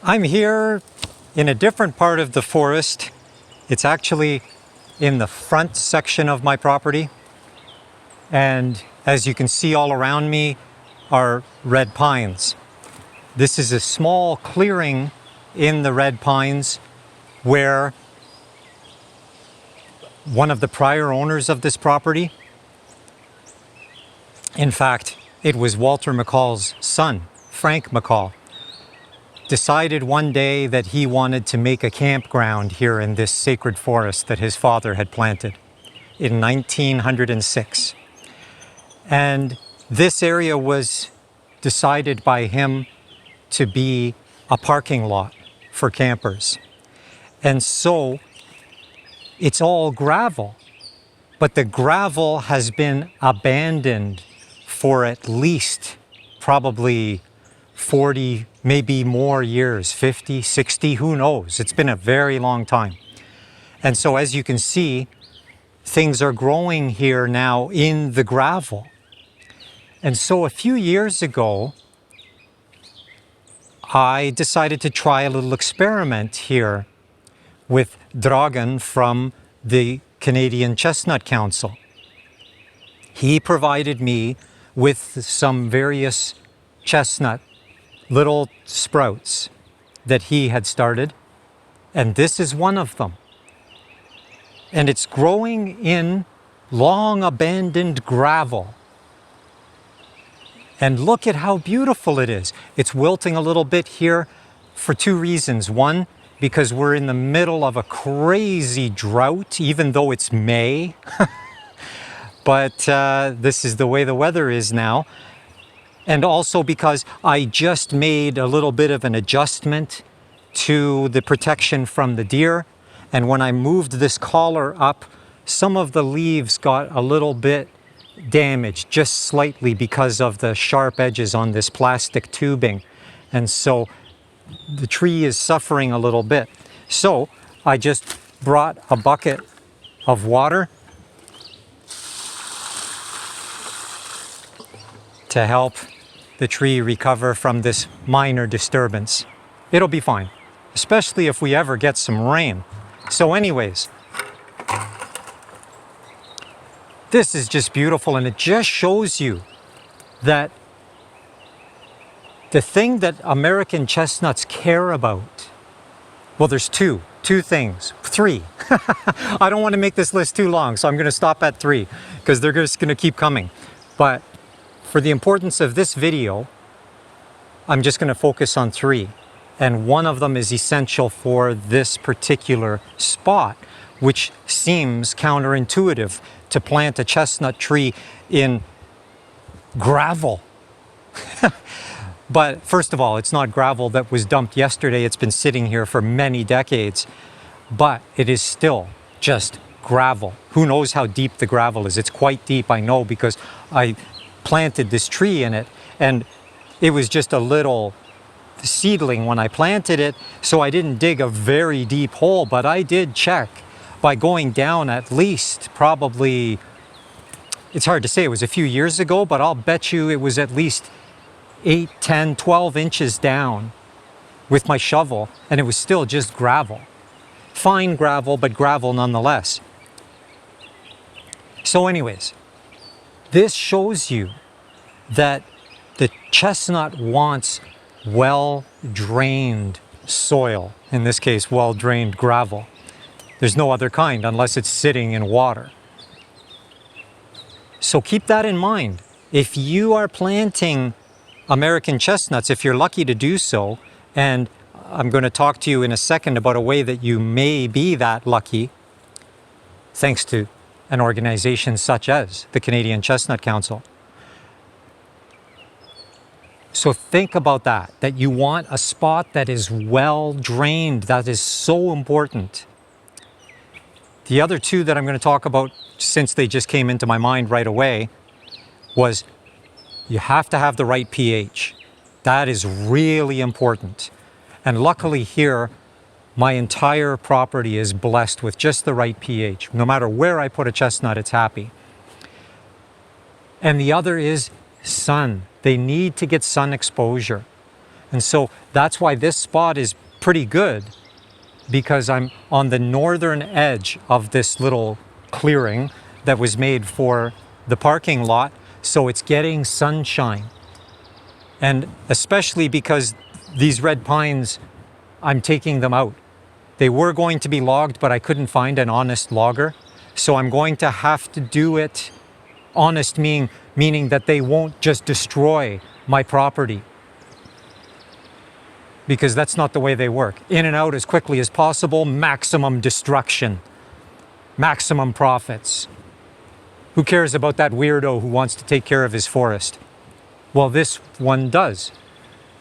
I'm here in a different part of the forest. It's actually in the front section of my property. And as you can see all around me are red pines. This is a small clearing in the red pines where one of the prior owners of this property, in fact, it was Walter McCall's son, Frank McCall, decided one day that he wanted to make a campground here in this sacred forest that his father had planted in 1906. And this area was decided by him to be a parking lot for campers. And so it's all gravel, but the gravel has been abandoned for at least probably 40, maybe more years, 50, 60, who knows? It's been a very long time. And so as you can see, things are growing here now in the gravel. And so a few years ago, I decided to try a little experiment here with Dragan from the Canadian Chestnut Council. He provided me with some various chestnut little sprouts that he had started, and this is one of them. And it's growing in long abandoned gravel. And look at how beautiful it is. It's wilting a little bit here for two reasons. One, because we're in the middle of a crazy drought, even though it's May. But this is the way the weather is now. And also because I just made a little bit of an adjustment to the protection from the deer. And when I moved this collar up, some of the leaves got a little bit damaged, just slightly, because of the sharp edges on this plastic tubing. And so the tree is suffering a little bit. So I just brought a bucket of water to help the tree recover from this minor disturbance. It'll be fine, especially if we ever get some rain. So anyways, this is just beautiful, and it just shows you that the thing that American chestnuts care about, well, there's three things. I don't want to make this list too long, so I'm going to stop at 3 because they're just going to keep coming. But for the importance of this video, I'm just going to focus on 3. And one of them is essential for this particular spot, which seems counterintuitive to plant a chestnut tree in gravel. But first of all, it's not gravel that was dumped yesterday. It's been sitting here for many decades, but it is still just gravel. Who knows how deep the gravel is? It's quite deep, I know, because I planted this tree in it, and it was just a little seedling when I planted it, so I didn't dig a very deep hole, but I did check by going down at least probably, it's hard to say, it was a few years ago, but I'll bet you it was at least 8, 10, 12 inches down with my shovel, and it was still just gravel. Fine gravel, but gravel nonetheless. So anyways, this shows you that the chestnut wants well-drained soil, in this case, well-drained gravel. There's no other kind unless it's sitting in water. So keep that in mind. If you are planting American chestnuts, if you're lucky to do so, and I'm going to talk to you in a second about a way that you may be that lucky, thanks to an organization such as the Canadian Chestnut Council. So think about that you want a spot that is well drained. That is so important. The other 2 that I'm going to talk about, since they just came into my mind right away, was you have to have the right pH. That is really important. And luckily here, my entire property is blessed with just the right pH. No matter where I put a chestnut, it's happy. And the other is sun. They need to get sun exposure. And so that's why this spot is pretty good, because I'm on the northern edge of this little clearing that was made for the parking lot. So it's getting sunshine. And especially because these red pines, I'm taking them out. They were going to be logged, but I couldn't find an honest logger. So I'm going to have to do it honest, meaning that they won't just destroy my property, because that's not the way they work. In and out as quickly as possible, maximum destruction, maximum profits. Who cares about that weirdo who wants to take care of his forest? Well, this one does.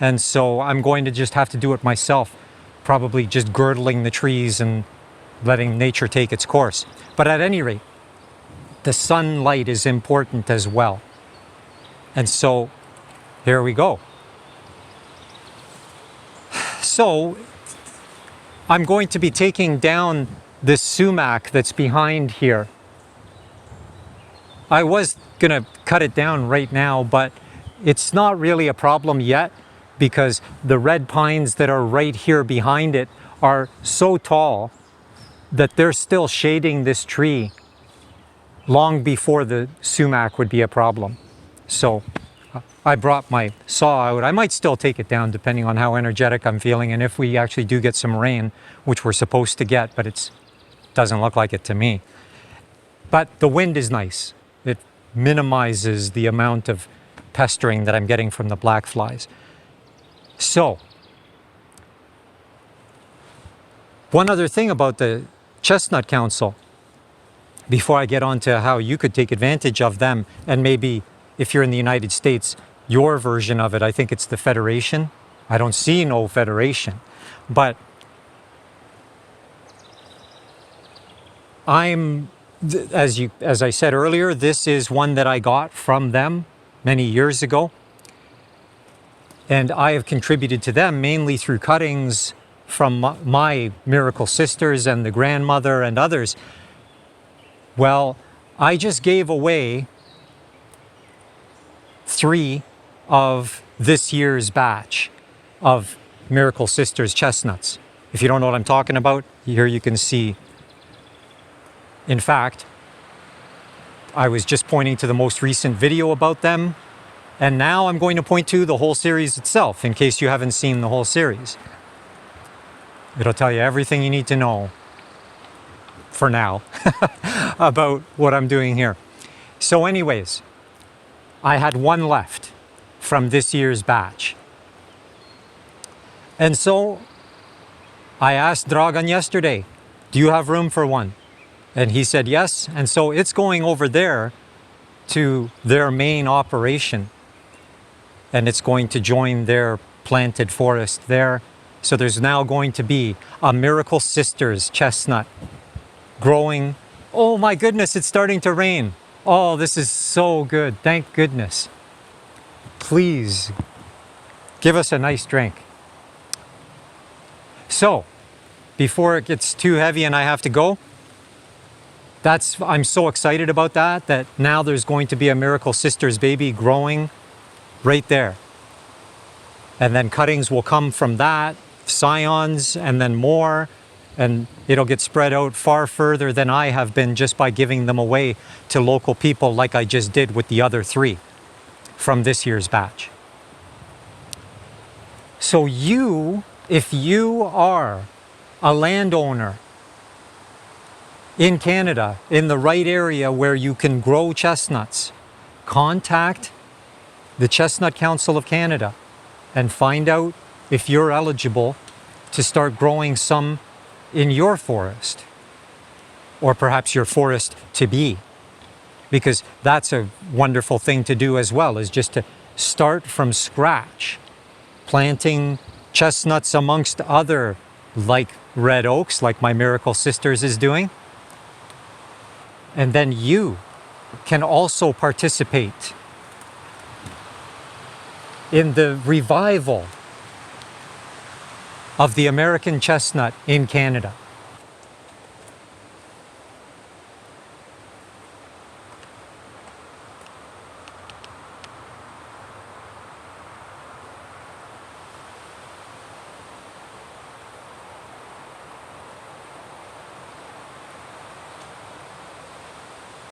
And so I'm going to just have to do it myself, probably just girdling the trees and letting nature take its course. But at any rate, the sunlight is important as well. And so here we go. So I'm going to be taking down this sumac that's behind here. I was gonna cut it down right now, but it's not really a problem yet, because the red pines that are right here behind it are so tall that they're still shading this tree long before the sumac would be a problem. So I brought my saw out. I might still take it down depending on how energetic I'm feeling, and if we actually do get some rain, which we're supposed to get, but it doesn't look like it to me. But the wind is nice. It minimizes the amount of pestering that I'm getting from the black flies. So, one other thing about the Chestnut Council, before I get on to how you could take advantage of them, and maybe if you're in the United States, your version of it. I think it's the Federation. I don't see no Federation, but as I said earlier, this is one that I got from them many years ago, and I have contributed to them mainly through cuttings from my Miracle Sisters and the grandmother and others. Well, I just gave away 3 of this year's batch of Miracle Sisters chestnuts. If you don't know what I'm talking about, here you can see. In fact, I was just pointing to the most recent video about them, and now I'm going to point to the whole series itself, in case you haven't seen the whole series. It'll tell you everything you need to know for now about what I'm doing here. So anyways, I had 1 left from this year's batch. And so I asked Dragan yesterday, do you have room for 1? And he said yes. And so it's going over there to their main operation. And it's going to join their planted forest there. So there's now going to be a Miracle Sisters chestnut growing. Oh my goodness, it's starting to rain. Oh, this is so good. Thank goodness. Please give us a nice drink. So, before it gets too heavy and I have to go, I'm so excited about that now there's going to be a Miracle Sisters baby growing right there. And then cuttings will come from that, scions, and then more, and it'll get spread out far further than I have been just by giving them away to local people like I just did with the other 3 from this year's batch. So if you are a landowner in Canada, in the right area where you can grow chestnuts, contact the Chestnut Council of Canada and find out if you're eligible to start growing some in your forest, or perhaps your forest to be, because that's a wonderful thing to do as well, is just to start from scratch, planting chestnuts amongst other like red oaks, like my Miracle Sisters is doing. And then you can also participate in the revival of the American chestnut in Canada.